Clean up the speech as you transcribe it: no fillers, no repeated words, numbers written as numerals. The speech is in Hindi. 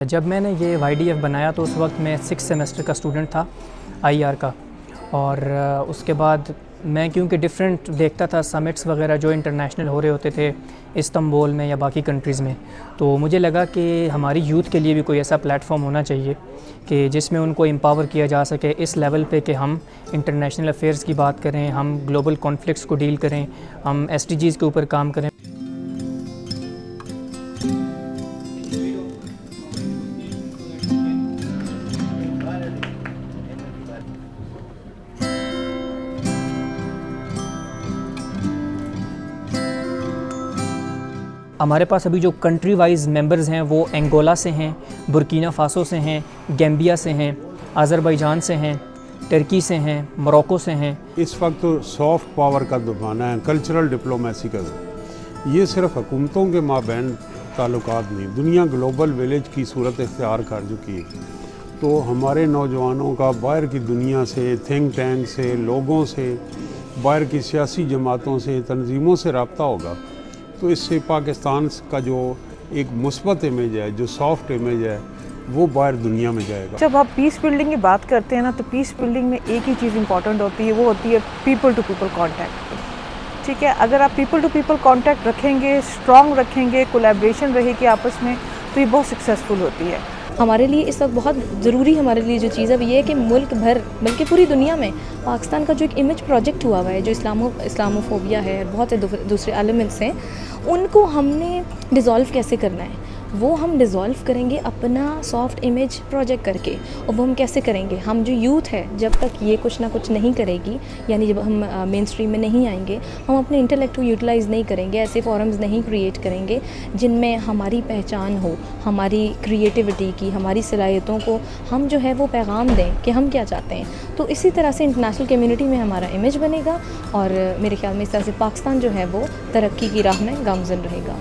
जब मैंने ये YDF बनाया तो उस वक्त मैं 6 सेमेस्टर का स्टूडेंट था IR का। और उसके बाद मैं क्योंकि डिफरेंट देखता था समिट्स वगैरह जो इंटरनेशनल हो रहे होते थे इस्तांबुल में या बाकी कंट्रीज़ में, तो मुझे लगा कि हमारी यूथ के लिए भी कोई ऐसा प्लेटफॉर्म होना चाहिए कि जिसमें उनको एम्पावर किया जा सके इस लेवल पे कि हम इंटरनेशनल अफेयर्स की बात करें, हम ग्लोबल कॉन्फ्लिक्ट्स को डील करें, हम SDGs के ऊपर काम करें। हमारे पास अभी जो कंट्री वाइज मेंबर्स हैं वो अंगोला से हैं, बुर्किना फासो से हैं, गैम्बिया से हैं, अज़रबैजान से हैं, टर्की से हैं, मोरक्को से हैं। इस वक्त तो सॉफ्ट पावर का ज़माना है, कल्चरल डिप्लोमेसी का। ये सिर्फ हुकूमतों के माबैन ताल्लुकात नहीं, दुनिया ग्लोबल विलेज की सूरत इख्तियार कर चुकी है। तो हमारे नौजवानों का बाहर की दुनिया से, थिंक टैंक से, लोगों से, बाहर की सियासी जमातों से, तंजीमों से रब्ता होगा। तो इससे पाकिस्तान का जो एक मुस्बत इमेज है, जो सॉफ्ट इमेज है, वो बाहर दुनिया में जाएगा। जब आप पीस बिल्डिंग की बात करते हैं ना, तो पीस बिल्डिंग में एक ही चीज़ इंपॉर्टेंट होती है, वो होती है पीपल टू पीपल कांटेक्ट। ठीक है, अगर आप पीपल टू पीपल कांटेक्ट रखेंगे, स्ट्रॉन्ग रखेंगे, कोलैबोरेशन रहेगी आपस में, तो ये बहुत सक्सेसफुल होती है। हमारे लिए इस वक्त बहुत ज़रूरी हमारे लिए जो चीज़ है वो ये है कि मुल्क भर बल्कि पूरी दुनिया में पाकिस्तान का जो एक इमेज प्रोजेक्ट हुआ हुआ है, जो इस्लामोफोबिया है, बहुत से दूसरे एलिमेंट्स हैं, उनको हमने डिज़ोल्व कैसे करना है, वो हम डिज़ोल्व करेंगे अपना सॉफ्ट इमेज प्रोजेक्ट करके। और वो हम कैसे करेंगे, हम जो यूथ है जब तक ये कुछ ना कुछ नहीं करेगी, यानी जब हम मेन स्ट्रीम में नहीं आएंगे, हम अपने इंटेलेक्ट को यूटिलाइज़ नहीं करेंगे, ऐसे फोरम्स नहीं क्रिएट करेंगे जिनमें हमारी पहचान हो, हमारी क्रिएटिविटी की, हमारी सलाहियतों को हम जो है वो पैगाम दें कि हम क्या चाहते हैं। तो इसी तरह से इंटरनेशनल कम्युनिटी में हमारा इमेज बनेगा और मेरे ख्याल में इस तरह से पाकिस्तान जो है वो तरक्की की राह में गामज़न रहेगा।